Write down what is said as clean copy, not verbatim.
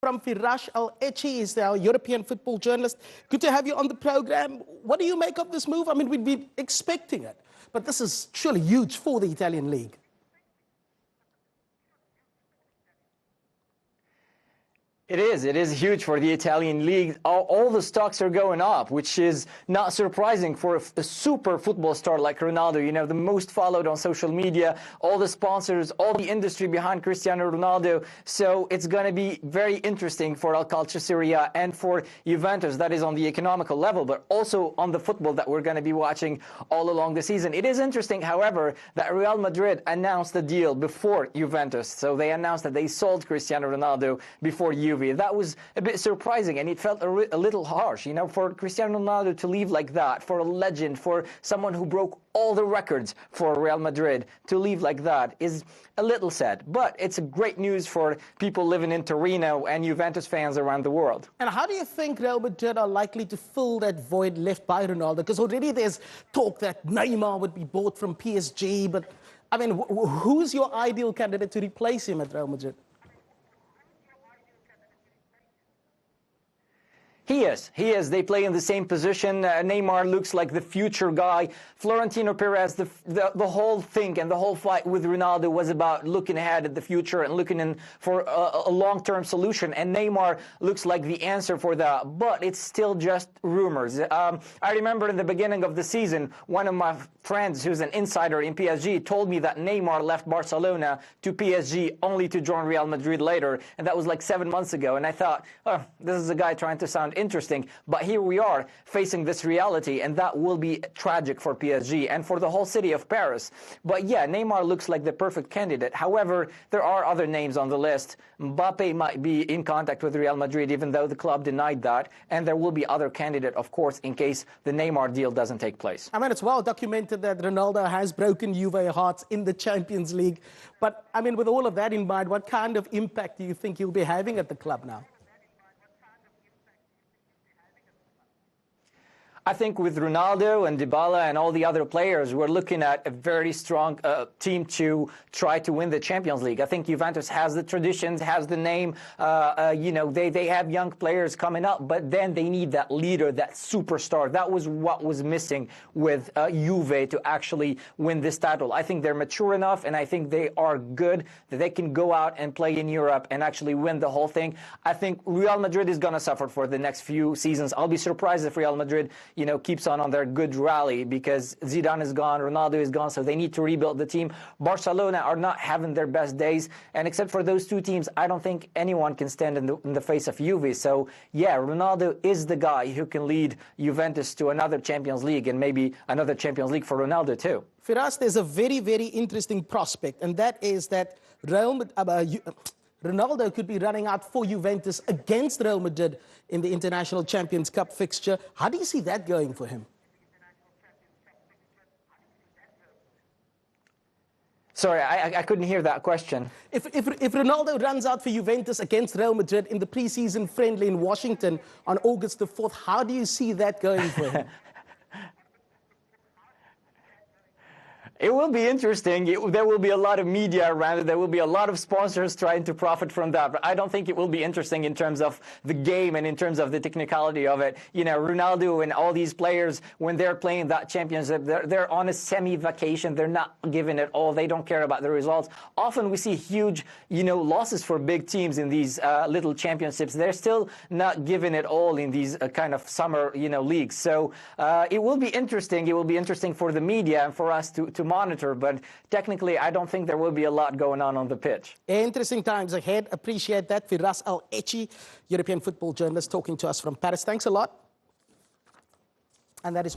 from Firas Al-Echi, is our European football journalist. Good to have you on the program. What do you make of this move? I mean, we'd be expecting it, but this is surely huge for the Italian league. It is huge for the Italian league. All the stocks are going up, which is not surprising for a super football star like Ronaldo. You know, the most followed on social media, all the sponsors, all the industry behind Cristiano Ronaldo. So it's going to be very interesting for Al Calcio Serie A and for Juventus. That is on the economical level, but also on the football that we're going to be watching all along the season. It is interesting, however, that Real Madrid announced the deal before Juventus. So they announced that they sold Cristiano Ronaldo before Juve. That was a bit surprising, and it felt a little harsh, you know, for Cristiano Ronaldo to leave like that, for a legend, for someone who broke all the records for Real Madrid, to leave like that is a little sad. But it's great news for people living in Torino and Juventus fans around the world. And how do you think Real Madrid are likely to fill that void left by Ronaldo? Because already there's talk that Neymar would be bought from PSG, but I mean, who's your ideal candidate to replace him at Real Madrid? He is. They play in the same position. Neymar looks like the future guy. Florentino Perez, the whole thing and the whole fight with Ronaldo was about looking ahead at the future and looking in for a long-term solution. And Neymar looks like the answer for that. But it's still just rumors. I remember in the beginning of the season, one of my friends who's an insider in PSG told me that Neymar left Barcelona to PSG only to join Real Madrid later. And that was like 7 months ago. And I thought, oh, this is a guy trying to sound interesting, but here we are facing this reality, and that will be tragic for PSG and for the whole city of Paris. But yeah, Neymar looks like the perfect candidate. However, there are other names on the list. Mbappe might be in contact with Real Madrid, even though the club denied that, and there will be other candidates, of course, in case the Neymar deal doesn't take place. I mean, it's well documented that Ronaldo has broken Juve hearts in the Champions League, but I mean, with all of that in mind, what kind of impact do you think he'll be having at the club now? I think with Ronaldo and Dybala and all the other players, we're looking at a very strong team to try to win the Champions League. I think Juventus has the traditions, has the name. You know, they have young players coming up, but then they need that leader, that superstar. That was what was missing with Juve to actually win this title. I think they're mature enough, and I think they are good, that they can go out and play in Europe and actually win the whole thing. I think Real Madrid is going to suffer for the next few seasons. I'll be surprised if Real Madrid, you know, keeps on their good rally, because Zidane is gone, Ronaldo is gone, so they need to rebuild the team. Barcelona are not having their best days, and except for those two teams, I don't think anyone can stand in the face of Juve. So yeah, Ronaldo is the guy who can lead Juventus to another Champions League, and maybe another Champions League for Ronaldo too. Firas, there's a very, very interesting prospect, and that is that Ronaldo could be running out for Juventus against Real Madrid in the International Champions Cup fixture. How do you see that going for him? Sorry, I couldn't hear that question. If Ronaldo runs out for Juventus against Real Madrid in the preseason friendly in Washington on August the 4th, how do you see that going for him? It will be interesting. There will be a lot of media around it. There will be a lot of sponsors trying to profit from that. But I don't think it will be interesting in terms of the game and in terms of the technicality of it. You know, Ronaldo and all these players, when they're playing that championship, they're on a semi-vacation. They're not giving it all. They don't care about the results. Often we see huge, you know, losses for big teams in these little championships. They're still not giving it all in these kind of summer, you know, leagues. So it will be interesting. It will be interesting for the media and for us to monitor, but technically I don't think there will be a lot going on the pitch. Interesting times ahead. Appreciate that. Firas Al-Echi, European football journalist, talking to us from Paris. Thanks a lot. And that is